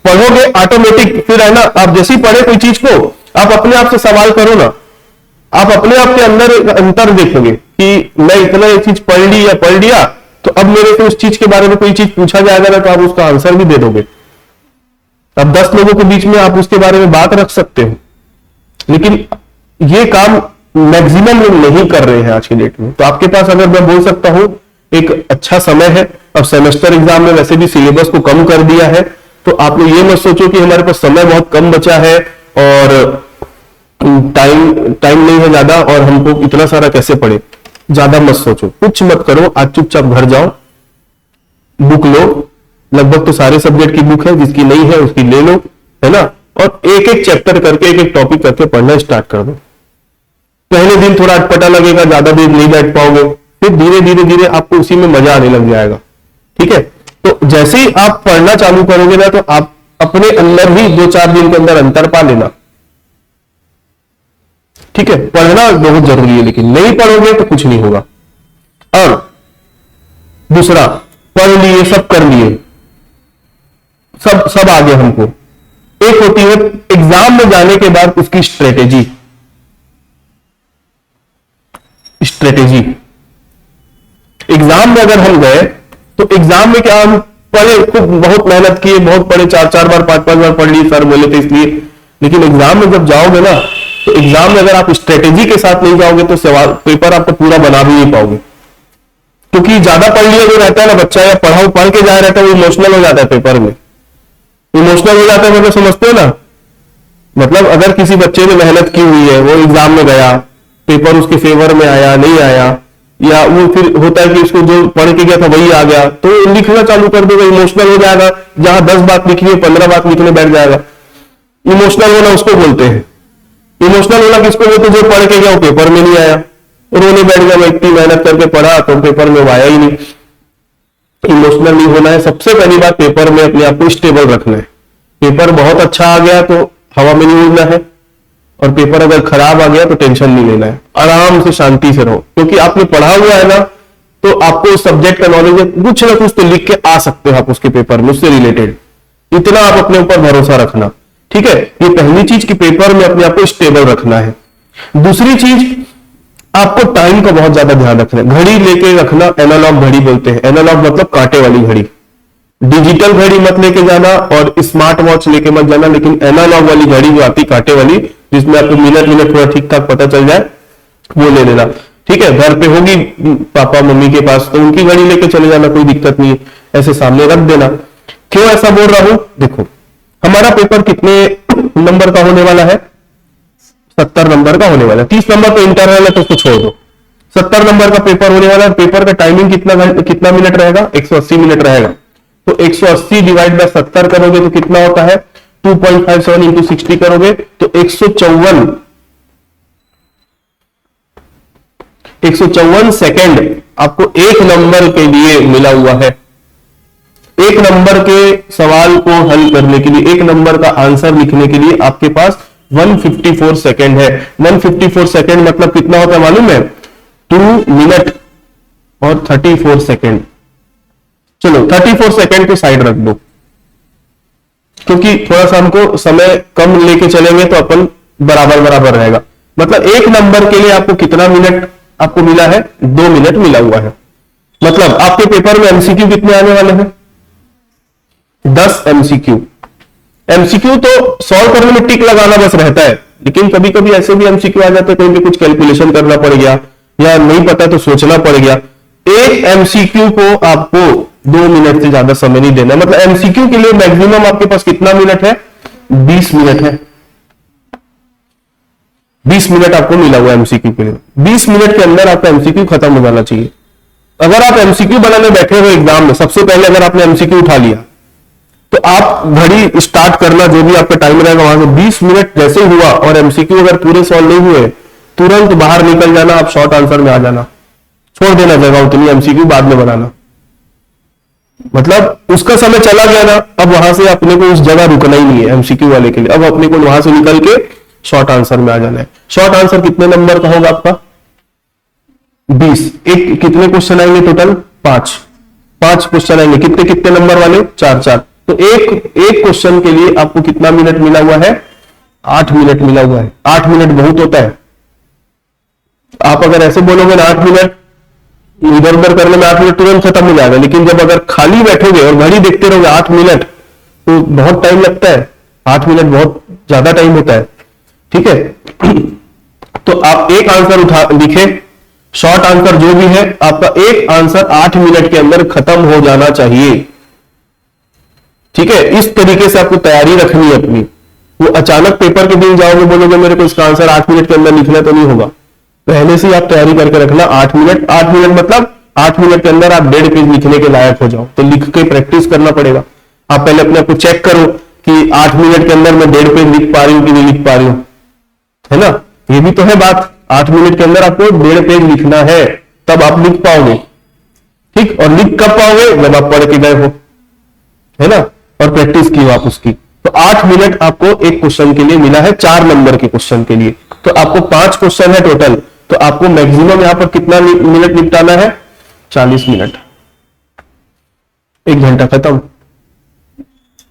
पढ़ोगे ऑटोमेटिक, फिर है ना आप जैसे ही पढ़े कोई चीज को आप अपने आप से सवाल करो ना, आप अपने आप के अंदर एक अंतर देखोगे कि मैं इतना ये चीज पढ़ ली या पढ़ लिया, तो अब मेरे को उस चीज के बारे में कोई चीज पूछा जाएगा ना तो आप उसका आंसर भी दे दोगे। अब 10 लोगों के बीच में आप उसके बारे में बात रख सकते हो, लेकिन ये काम मैक्सिमम लोग नहीं कर रहे हैं आज के डेट में। तो आपके पास अगर मैं बोल सकता हूं एक अच्छा समय है, अब सेमेस्टर एग्जाम में वैसे भी सिलेबस को कम कर दिया है, तो आप लोग ये मत सोचो कि हमारे पास समय बहुत कम बचा है और टाइम नहीं है ज्यादा और हमको इतना सारा कैसे पढ़े, ज्यादा मत सोचो, कुछ मत करो, आज चुपचाप घर जाओ, बुक लो, लगभग तो सारे सब्जेक्ट की बुक है, जिसकी नहीं है उसकी ले लो, है ना, और एक एक चैप्टर करके, एक एक टॉपिक करके पढ़ना स्टार्ट कर दो। पहले दिन थोड़ा अटपटा लगेगा, ज्यादा देर नहीं बैठ पाओगे, फिर धीरे धीरे धीरे आपको उसी में मजा आने लग जाएगा। ठीक है, तो जैसे ही आप पढ़ना चालू करोगे ना, तो आप अपने अंदर ही 2-4 दिन के अंदर अंतर पा लेना। ठीक है, पढ़ना बहुत जरूरी है, लेकिन नहीं पढ़ोगे तो कुछ नहीं होगा। और दूसरा, पढ़ लिए, सब कर लिए, सब आगे हमको, एक होती है एग्जाम में जाने के बाद उसकी स्ट्रेटेजी। एग्जाम में अगर हम गए तो एग्जाम में क्या, हम पढ़े, खूब बहुत मेहनत किए, बहुत पढ़े, 4-4 बार 5-5 बार पढ़ ली, सर बोले थे इसलिए, लेकिन एग्जाम में जब जाओगे ना, तो एग्जाम में अगर आप स्ट्रेटेजी के साथ नहीं जाओगे तो सवाल पेपर आपको पूरा बना भी नहीं पाओगे। क्योंकि ज्यादा पढ़ लिया जो रहता है ना बच्चा, या पढ़ के जा रहता है, वो इमोशनल हो जाता है पेपर में, इमोशनल हो जाता है, मतलब समझते हो ना। मतलब अगर किसी बच्चे ने मेहनत की हुई है, वो एग्जाम में गया, पेपर उसके फेवर में आया, नहीं आया, या वो फिर होता है कि उसको जो पढ़ के गया था वही आ गया, तो लिखना चालू कर देगा, इमोशनल हो जाएगा, जहां 10 बात लिखी है 15 बात लिखने बैठ जाएगा। इमोशनल होना उसको बोलते हैं। इमोशनल होना किसको बोलते हैं, जो पढ़ के गया वो पेपर में नहीं आया, रोने बैठ गया, मैं इतनी मेहनत करके पढ़ा तो पेपर में वो आया ही नहीं। इमोशनल नहीं होना है। सबसे पहली बात, पेपर में अपने आप को स्टेबल रखना है। पेपर बहुत अच्छा आ गया तो हवा में नहीं उड़ना है, और पेपर अगर खराब आ गया तो टेंशन नहीं लेना है। आराम से शांति से रहो, क्योंकि आपने पढ़ा हुआ है ना, तो आपको उस सब्जेक्ट का नॉलेज है, कुछ ना कुछ तो लिख के आ सकते हो आप उसके पेपर में, उससे रिलेटेड। इतना आप अपने ऊपर भरोसा रखना, ठीक है। ये पहली चीज कि पेपर में अपने आप को स्टेबल रखना है। दूसरी चीज, आपको टाइम का बहुत ज्यादा ध्यान रखना है। घड़ी लेके रखना, एनालॉग घड़ी बोलते हैं। एनालॉग मतलब कांटे वाली घड़ी। डिजिटल घड़ी मत लेके जाना और स्मार्ट वॉच लेके मत जाना, लेकिन एनालॉग वाली घड़ी जो आती कांटे वाली, जिसमें आपको मिनट थोड़ा ठीक ठाक पता चल जाए, वो ले लेना, ठीक है। घर पे होगी पापा मम्मी के पास, तो उनकी घड़ी लेके चले जाना, कोई दिक्कत नहीं है, ऐसे सामने रख देना। क्यों ऐसा बोल रहा हूं, देखो हमारा पेपर कितने नंबर का होने वाला है? 70 नंबर का होने वाला है। 30 नंबर तो इंटरनल है तो उसको छोड़ दो। 70 नंबर का पेपर होने वाला है। पेपर का टाइमिंग कितना मिनट रहेगा? 180 मिनट रहेगा। तो 180 डिवाइड बाय 70 करोगे तो कितना होता है? 2.57 इंटू 60 करोगे तो 154 सेकेंड आपको एक नंबर के लिए मिला हुआ है। एक नंबर के सवाल को हल करने के लिए, एक नंबर का आंसर लिखने के लिए आपके पास 154 सेकेंड है। 154 सेकेंड मतलब कितना होता है मालूम है? 2 मिनट और 34 सेकेंड। चलो 34 सेकेंड को साइड रख दो, क्योंकि थोड़ा सा हमको समय कम लेके चलेंगे तो अपन बराबर रहेगा। मतलब एक नंबर के लिए आपको कितना मिनट आपको मिला है? 2 मिनट मिला हुआ है। मतलब आपके पेपर में एमसीक्यू कितने आने वाले हैं? 10 एमसीक्यू। एमसीक्यू तो सॉल्व करने में टिक लगाना बस रहता है, लेकिन कभी कभी ऐसे भी एमसीक्यू आ जाते हैं, कहीं पे कुछ कैलकुलेशन करना पड़ गया या नहीं पता तो सोचना पड़ गया। एक एमसीक्यू को आपको 2 मिनट से ज्यादा समय नहीं देना। मतलब एमसीक्यू के लिए मैक्सिमम आपके पास कितना मिनट है? 20 मिनट है। 20 मिनट आपको मिला हुआ एमसीक्यू के लिए। 20 मिनट के अंदर आपका एमसीक्यू खत्म हो जाना चाहिए। अगर आप एमसीक्यू बनाने बैठे हो एग्जाम में, सबसे पहले अगर आपने एमसीक्यू उठा लिया तो आप घड़ी स्टार्ट करना, जो भी आपका टाइम रहेगा वहां से 20 मिनट जैसे हुआ और एमसीक्यू अगर पूरे सॉल्व नहीं हुए, तुरंत बाहर निकल जाना, आप शॉर्ट आंसर में आ जाना, छोड़ देना जगह उतनी, एमसीक्यू बाद में बनाना। मतलब उसका समय चला गया ना, अब वहां से अपने को उस जगह रुकना ही नहीं है एमसीक्यू वाले के लिए। अब अपने को वहां से निकल के शॉर्ट आंसर में आ जाना है। शॉर्ट आंसर कितने नंबर का होगा आपका? 20। एक कितने क्वेश्चन आएंगे टोटल? 5 क्वेश्चन आएंगे। कितने कितने नंबर वाले? 4 तो एक क्वेश्चन के लिए आपको कितना मिनट मिला हुआ है? 8 मिनट मिला हुआ है। 8 मिनट बहुत होता है। आप अगर ऐसे बोलोगे ना 8 मिनट, इधर उधर करने में 8 मिनट तुरंत खत्म हो जाएगा, लेकिन जब अगर खाली बैठोगे और घड़ी देखते रहोगे 8 मिनट, तो बहुत टाइम लगता है। 8 मिनट बहुत ज्यादा टाइम होता है, ठीक है। तो आप एक आंसर लिखे, शॉर्ट आंसर जो भी है आपका, एक आंसर 8 मिनट के अंदर खत्म हो जाना चाहिए, ठीक है। इस तरीके से आपको तैयारी रखनी है अपनी। वो अचानक पेपर के दिन जाओगे, बोलोगे मेरे को इसका आंसर 8 मिनट के अंदर लिखना, तो नहीं होगा। पहले से ही आप तैयारी करके रखना। 8 मिनट मतलब 8 मिनट के अंदर आप 1.5 पेज लिखने के लायक हो जाओ, तो लिख के प्रैक्टिस करना पड़ेगा। आप पहले अपने आप को चेक करो कि 8 मिनट के अंदर मैं 1.5 पेज लिख पा रही हूं कि नहीं लिख पा रही हूं, है ना। ये भी तो है बात। 8 मिनट के अंदर आपको 1.5 पेज लिखना है, तब आप लिख पाओगे, ठीक। और लिख कब पाओगे? जब आप पढ़ के गए हो, है ना, और प्रैक्टिस की हो आप उसकी। तो 8 मिनट आपको एक क्वेश्चन के लिए मिला है, 4 नंबर के क्वेश्चन के लिए। तो आपको 5 क्वेश्चन है टोटल, तो आपको मैक्सिमम यहां पर कितना मिनट निपटाना है? 40 मिनट। 1 घंटा खत्म।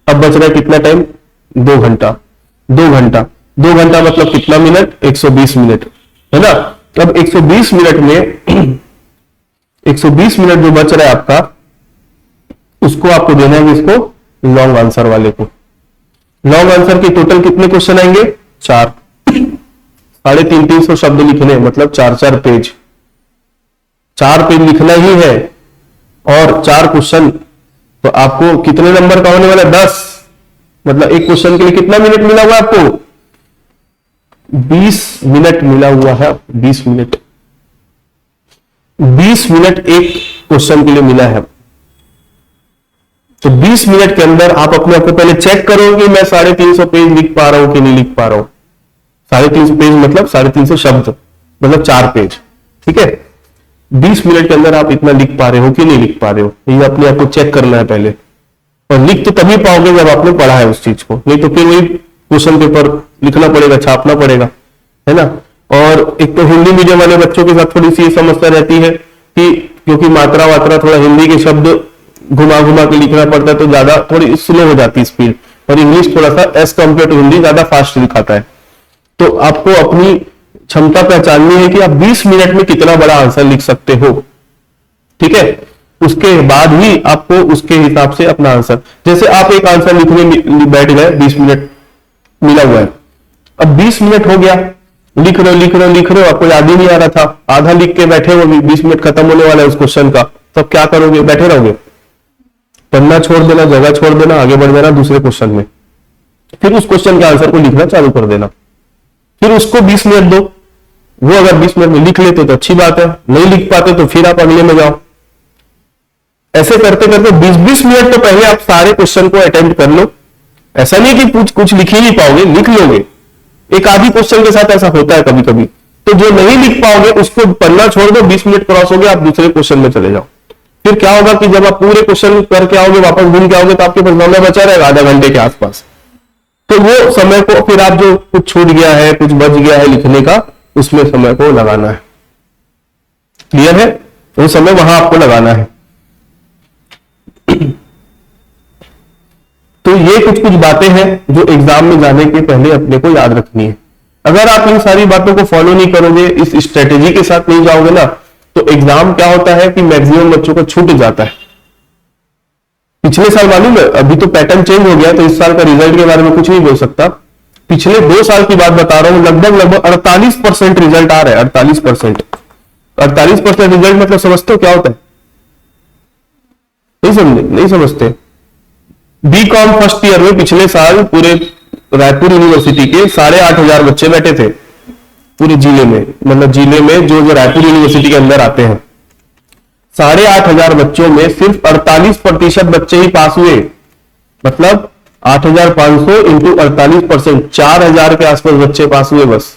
अब बच रहा है कितना टाइम? 2 घंटा। 2 घंटा मतलब कितना मिनट? 120 मिनट, है ना। अब 120 मिनट में 120 मिनट जो बच रहा है आपका, उसको आपको देना है इसको लॉन्ग आंसर वाले को। लॉन्ग आंसर के टोटल कितने क्वेश्चन आएंगे? 4। 350 शब्द लिखने, मतलब 4 पेज। 4 पेज लिखना ही है और 4 क्वेश्चन, तो आपको कितने नंबर का होने वाला है? 10। मतलब एक क्वेश्चन के लिए कितना मिनट मिला हुआ है आपको? 20 मिनट मिला हुआ है। 20 मिनट एक क्वेश्चन के लिए मिला है। तो 20 मिनट के अंदर आप अपने आप को पहले चेक करो कि मैं 350 पेज लिख पा रहा हूं कि नहीं लिख पा रहा हूं। 350 पेज मतलब 350 शब्द, मतलब 4 पेज, ठीक है। 20 मिनट के अंदर आप इतना लिख पा रहे हो कि नहीं लिख पा रहे हो, ये अपने आप को चेक करना है पहले। और लिख तो तभी पाओगे जब आपने पढ़ा है उस चीज को, नहीं तो फिर वही क्वेश्चन पेपर लिखना पड़ेगा, छापना पड़ेगा, है ना। और एक तो हिंदी मीडियम वाले बच्चों के साथ थोड़ी सी समस्या रहती है कि क्योंकि मात्रा थोड़ा हिंदी के शब्द घुमा घुमा के लिखना पड़ता है, तो ज्यादा थोड़ी स्लो हो जाती है स्पीड, और इंग्लिश थोड़ा सा एज कम्पेयर टू हिंदी ज्यादा फास्ट दिखाता है। तो आपको अपनी क्षमता पहचाननी है कि आप 20 मिनट में कितना बड़ा आंसर लिख सकते हो, ठीक है। उसके बाद ही आपको उसके हिसाब से अपना आंसर, जैसे आप एक आंसर लिखने बैठ गए, 20 मिनट मिला हुआ है, अब 20 मिनट हो गया, लिख रहे हो, आपको याद ही नहीं आ रहा था, आधा लिख के बैठे हो, 20 मिनट खत्म होने वाला है उस क्वेश्चन का, तब क्या करोगे, बैठे रहोगे, पढ़ना छोड़ देना, जगह छोड़ देना, आगे बढ़ जाना दूसरे क्वेश्चन में, फिर उस क्वेश्चन के आंसर को लिखना चालू कर देना, फिर उसको 20 मिनट दो, वो अगर 20 मिनट में लिख लेते तो अच्छी बात है, नहीं लिख पाते तो फिर आप अगले में जाओ। ऐसे करते करते 20-20 मिनट तो पहले आप सारे क्वेश्चन को अटेम्प्ट कर लो। ऐसा नहीं कि कुछ लिख ही नहीं पाओगे, लिख लोगे, एक आधी क्वेश्चन के साथ ऐसा होता है कभी कभी, तो जो नहीं लिख पाओगे उसको पढ़ना छोड़ दो, 20 मिनट क्रॉस हो गए, आप दूसरे क्वेश्चन में चले जाओ। फिर क्या होगा कि जब आप पूरे क्वेश्चन करके आओगे, वापस घूम के आओगे, तो आपके पास समय बचा रहेगा आधा घंटे के आसपास, तो वो समय को फिर आप जो कुछ छूट गया है, कुछ बच गया है लिखने का, उसमें समय को लगाना है। क्लियर है, वो समय वहां आपको लगाना है। तो ये कुछ बातें हैं जो एग्जाम में जाने के पहले अपने को याद रखनी है। अगर आप इन सारी बातों को फॉलो नहीं करोगे, इस स्ट्रेटेजी के साथ नहीं जाओगे ना, तो एग्जाम क्या होता है कि मैक्सिमम बच्चों को छूट जाता है। पिछले साल मालूम है, अभी तो पैटर्न चेंज हो गया, तो इस साल का रिजल्ट के बारे में कुछ नहीं बोल सकता। पिछले 2 साल की बात बता रहा हूं, लगभग 48% रिजल्ट आ रहा है। 48% रिजल्ट मतलब समझते हो क्या होता है? नहीं समझते। बीकॉम फर्स्ट ईयर में पिछले साल पूरे रायपुर यूनिवर्सिटी के 8,500 बच्चे बैठे थे पूरे जिले में, मतलब जिले में जो रायपुर यूनिवर्सिटी के अंदर आते हैं, 8,500 बच्चों में सिर्फ 48% बच्चे ही पास हुए। मतलब 8,500 इंटू 48%, 4,000 के आसपास बच्चे पास हुए बस,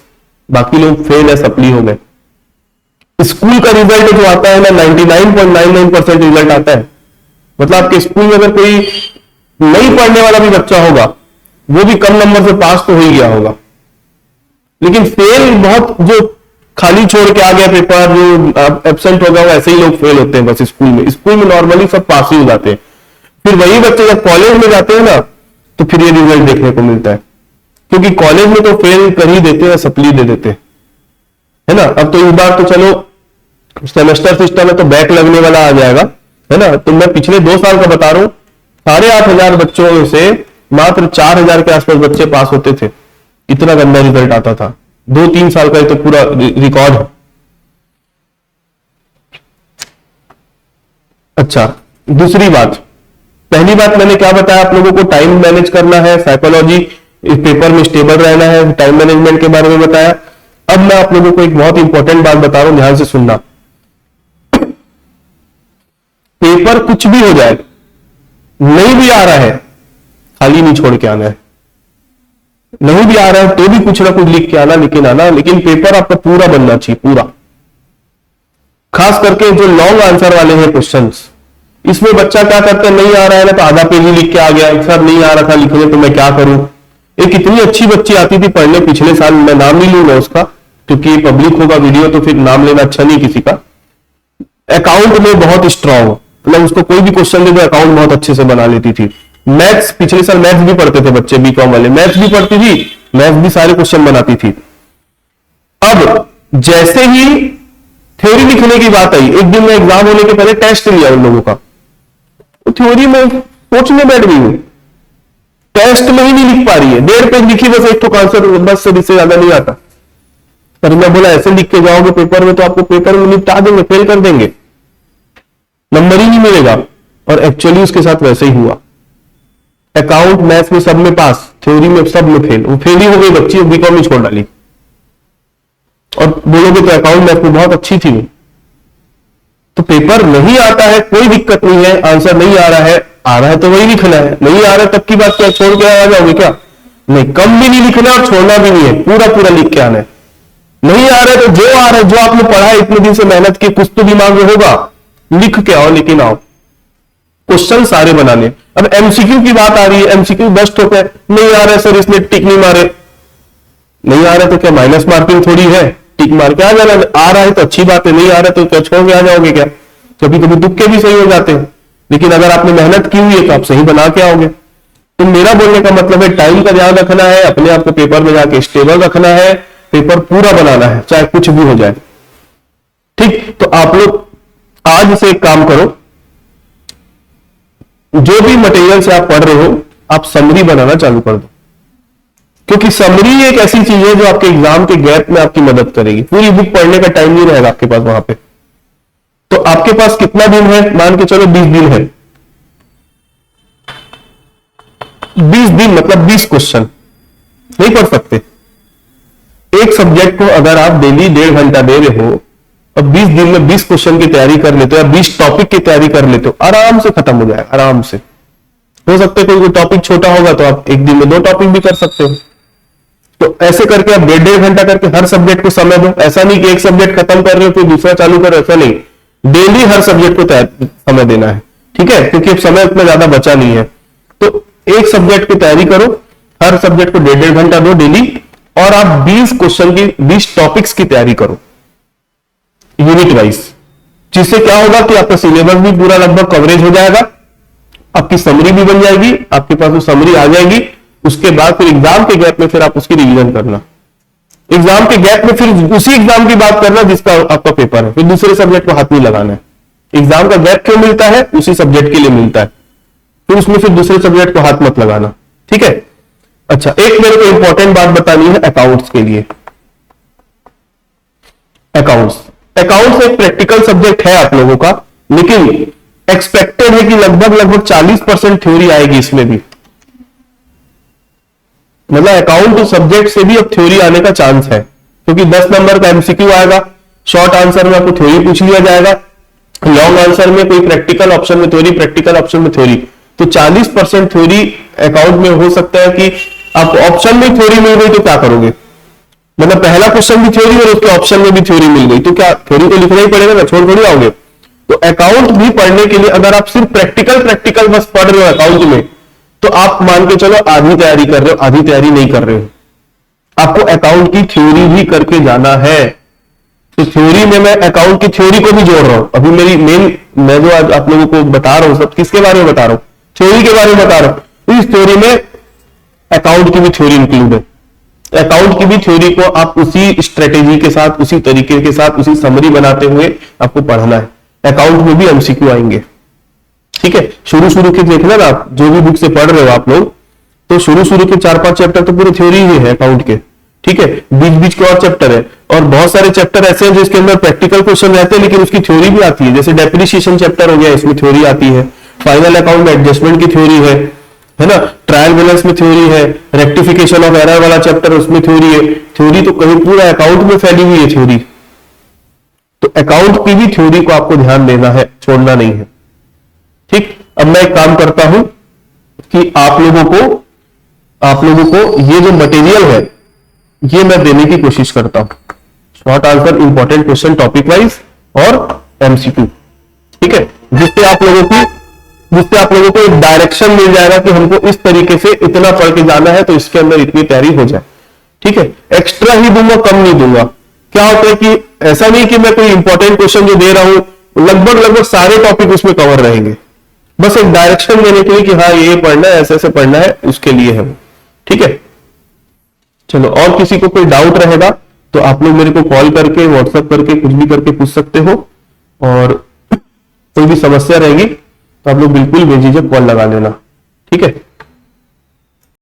बाकी लोग फेल है, सप्ली हो गए। स्कूल का रिजल्ट जो आता है ना, 99.99% रिजल्ट आता है। मतलब आपके स्कूल में अगर कोई नहीं पढ़ने वाला भी बच्चा होगा, वो भी कम नंबर से पास तो हो ही गया होगा, लेकिन फेल बहुत, जो खाली छोड़ के आ गया पेपर, जो एब्सेंट हो गया, वो ऐसे ही लोग फेल होते हैं बस। स्कूल में नॉर्मली सब पास ही हो जाते हैं। फिर वही बच्चे जब कॉलेज में जाते हैं ना, तो फिर ये रिजल्ट देखने को मिलता है, क्योंकि कॉलेज में तो फेल कर ही देते हैं, सप्ली दे देते हैं, है ना। अब तो इस बार तो चलो सेमेस्टर सिस्टम है, तो बैक लगने वाला आ जाएगा, है ना। तो मैं पिछले 2 साल का बता रहा हूं, 8,500 बच्चों में से मात्र 4,000 के आसपास बच्चे पास होते थे। इतना गंदा रिजल्ट आता था। 2-3 साल का तो पूरा रिकॉर्ड है। अच्छा, दूसरी बात, पहली बात मैंने क्या बताया आप लोगों को, टाइम मैनेज करना है, साइकोलॉजी इस पेपर में स्टेबल रहना है, टाइम मैनेजमेंट के बारे में बताया। अब मैं आप लोगों को एक बहुत इंपॉर्टेंट बात बता रहा हूं, ध्यान से सुनना। पेपर कुछ भी हो जाए, नहीं भी आ रहा है खाली नहीं छोड़ के आना है, नहीं भी आ रहा है तो भी कुछ ना कुछ लिख के आना, लेकिन पेपर आपका पूरा बनना चाहिए, पूरा। खास करके जो लॉन्ग आंसर वाले हैं क्वेश्चंस, इसमें बच्चा क्या करता है, नहीं आ रहा है ना तो आधा पेज ही लिख के आ गया, एक साथ नहीं आ रहा था लिखने, तो मैं क्या करूं। एक इतनी अच्छी बच्ची आती थी पढ़ने पिछले साल, मैं नाम नहीं लूंगा उसका क्योंकि पब्लिक होगा वीडियो, तो फिर नाम लेना अच्छा नहीं किसी का। अकाउंट में बहुत स्ट्रांग, मतलब उसको कोई भी क्वेश्चन दे दो अकाउंट बहुत अच्छे से बना लेती थी। मैथ्स, पिछले साल मैथ्स भी पढ़ते थे बच्चे, बीकॉम वाले मैथ्स भी पढ़ती थी, मैथ्स भी सारे क्वेश्चन बनाती थी। अब जैसे ही थ्योरी लिखने की बात आई, एक दिन मैं एग्जाम होने के पहले टेस्ट लिया उन लोगों का, तो थ्योरी में सोचने बैठ गई हूं, टेस्ट में ही नहीं लिख पा रही है, 1.5 पेज लिखी बस, एक तो आंसर बस से इससे ज्यादा नहीं आता। पर मैं बोला ऐसे लिख के जाओगे पेपर में तो आपको पेपर में निपटा देंगे, फेल कर देंगे, नंबर ही नहीं मिलेगा। और एक्चुअली उसके साथ वैसे ही हुआ। अकाउंट मैथ्स में सब में पास, थ्योरी में सब में फेल, वो फेल ही हो गई बच्ची, बीकॉम में छोड़ डाली। और बोलोगे तो अकाउंट मैथ में बहुत अच्छी थी। तो पेपर नहीं आता है कोई दिक्कत नहीं है, आंसर नहीं आ रहा है तो वही लिखना है, नहीं आ रहा है तब की बात क्या, छोड़ के आ जाओगे क्या? नहीं, कम भी नहीं लिखना और छोड़ना भी नहीं है, पूरा पूरा लिख के आना है। नहीं आ रहा है तो जो आ रहा है, जो आपने पढ़ा है इतने दिन से मेहनत की, कुछ तो दिमाग में होगा, लिख के आओ, लेकिन आओ क्वेश्चन सारे बनाने। अब एमसीक्यू की बात आ रही है, एमसीक्यू 10 टॉप है, नहीं आ रहा है सर इसने टिक नहीं मारे, नहीं आ रहा है तो क्या माइनस मार्किंग थोड़ी है, टिक मार के आ जाना, आ रहा है तो अच्छी बात है, नहीं आ रहा है तो क्या छोड़ के आ जाओगे क्या? कभी कभी तुक्के भी सही हो जाते हैं, लेकिन अगर आपने मेहनत की हुई है तो आप सही बना के आओगे। तो मेरा बोलने का मतलब है टाइम का ध्यान रखना है, अपने आप को पेपर में जाके स्टेबल रखना है, पेपर पूरा बनाना है चाहे कुछ भी हो जाए। ठीक, तो आप लोग आज से एक काम करो, जो भी मटेरियल से आप पढ़ रहे हो आप समरी बनाना चालू कर दो, क्योंकि समरी एक ऐसी चीज है जो आपके एग्जाम के गैप में आपकी मदद करेगी। पूरी बुक पढ़ने का टाइम नहीं रहेगा आपके पास वहां पे। तो आपके पास कितना दिन है? मान के चलो 20 दिन है, 20 दिन मतलब 20 क्वेश्चन नहीं पढ़ सकते। एक सब्जेक्ट को अगर आप डेली 1.5 घंटा दे रहे हो और 20 दिन में 20 क्वेश्चन की तैयारी कर लेते हो या 20 टॉपिक की तैयारी कर लेते हो, आराम से खत्म हो जाए, आराम से। हो सकता है कोई टॉपिक छोटा होगा तो आप एक दिन में 2 टॉपिक भी कर सकते हो। तो ऐसे करके आप 1.5 घंटा करके हर सब्जेक्ट को समय दो। ऐसा नहीं कि एक सब्जेक्ट खत्म कर रहे हो फिर दूसरा चालू करो, ऐसा नहीं, डेली हर सब्जेक्ट को समय देना है, ठीक है, क्योंकि अब समय उतना ज्यादा बचा नहीं है। तो एक सब्जेक्ट की तैयारी करो, हर सब्जेक्ट को 1.5 घंटा दो डेली, और आप 20 क्वेश्चन की 20 टॉपिक्स की तैयारी करो यूनिट वाइज, जिससे क्या होगा कि आपका सिलेबस भी पूरा लगभग कवरेज हो जाएगा, आपकी समरी भी बन जाएगी, आपके पास वो समरी आ जाएगी। उसके बाद फिर एग्जाम के गैप में फिर आप उसकी रिवीजन करना, एग्जाम के गैप में फिर उसी एग्जाम की बात करना जिसका आपका पेपर है, फिर दूसरे सब्जेक्ट को हाथ नहीं लगाना है। एग्जाम का गैप क्यों मिलता है? उसी सब्जेक्ट के लिए मिलता है, फिर उसमें फिर दूसरे सब्जेक्ट को हाथ मत लगाना, ठीक है। अच्छा, एक मेरे को इंपॉर्टेंट बात बतानी है अकाउंट्स के लिए। अकाउंट्स एक प्रैक्टिकल सब्जेक्ट है आप लोगों का, लेकिन एक्सपेक्टेड है कि लगभग 40% थ्योरी आएगी इसमें भी, मतलब अकाउंट सब्जेक्ट से भी अब थ्योरी आने का चांस है, क्योंकि 10 नंबर का एमसीक्यू आएगा, शॉर्ट आंसर में आपको थ्योरी पूछ लिया जाएगा, लॉन्ग आंसर में कोई प्रैक्टिकल ऑप्शन में थ्योरी, प्रैक्टिकल ऑप्शन में थ्योरी। तो 40% थ्योरी अकाउंट में हो सकता है कि आप ऑप्शन में थ्योरी मिल गई तो क्या करोगे, मतलब पहला क्वेश्चन भी थ्योरी और उसके ऑप्शन में भी थ्योरी मिल गई तो क्या थ्योरी को लिखना ही पड़ेगा ना, छोड़ थोड़ी आओगे। तो अकाउंट भी पढ़ने के लिए अगर आप सिर्फ प्रैक्टिकल बस पढ़ रहे हो अकाउंट में, तो आप मान के चलो आधी तैयारी कर रहे हो, आधी तैयारी नहीं कर रहे हो। आपको अकाउंट की थ्योरी भी करके जाना है। तो थ्योरी में मैं अकाउंट की थ्योरी को भी जोड़ रहा हूं। अभी मेरी मैं जो आज आप लोगों को बता रहा हूं सब किसके बारे में बता रहा हूं? थ्योरी के बारे में बता रहा हूं। इस थ्योरी में अकाउंट की भी थ्योरी इंक्लूड है। अकाउंट की भी थ्योरी को आप उसी स्ट्रेटेजी के साथ, उसी तरीके के साथ, उसी समरी बनाते हुए आपको पढ़ना है। अकाउंट में भी एमसीक्यू आएंगे, ठीक है। शुरू के देखना ना, आप जो भी बुक से पढ़ रहे हो आप लोग, तो शुरू के 4-5 चैप्टर तो पूरे थ्योरी ही है अकाउंट के, ठीक है। बीच के और चैप्टर है, और बहुत सारे चैप्टर ऐसे हैं जिसके अंदर प्रैक्टिकल क्वेश्चन रहते हैं लेकिन उसकी थ्योरी भी आती है। जैसे डेप्रिसिएशन चैप्टर हो गया, इसमें थ्योरी आती है। फाइनल अकाउंट में एडजस्टमेंट की थ्योरी है ना। ट्रायल बैलेंस में थ्योरी है। रेक्टिफिकेशन ऑफ एरर वाला चैप्टर, उसमें थ्योरी है। थ्योरी तो कहीं पूरा अकाउंट में फैली हुई है थ्योरी। तो अकाउंट की भी थ्योरी को आपको ध्यान देना है, छोड़ना नहीं है, ठीक। अब मैं एक काम करता हूं कि आप लोगों को ये जो मटेरियल है ये मैं देने की कोशिश करता हूं। Short answer, important question topic wise और एमसीक्यू, ठीक है, जिससे आप लोगों को एक डायरेक्शन मिल जाएगा कि हमको इस तरीके से इतना पढ़ के जाना है तो इसके अंदर इतनी तैयारी हो जाए, ठीक है। एक्स्ट्रा ही दूंगा, कम नहीं दूंगा। क्या होता है कि ऐसा नहीं कि मैं कोई इंपॉर्टेंट क्वेश्चन जो दे रहा हूं लगभग सारे टॉपिक उसमें कवर रहेंगे, बस एक डायरेक्शन देने के लिए कि हाँ ये पढ़ना है, ऐसे पढ़ना है, उसके लिए है वो, ठीक है। चलो, और किसी को कोई डाउट रहेगा तो आप लोग मेरे को कॉल करके, व्हाट्सएप करके, कुछ भी करके पूछ सकते हो, और कोई भी समस्या रहेगी तो आप लोग बिल्कुल बेझिझक कॉल लगा लेना, ठीक है।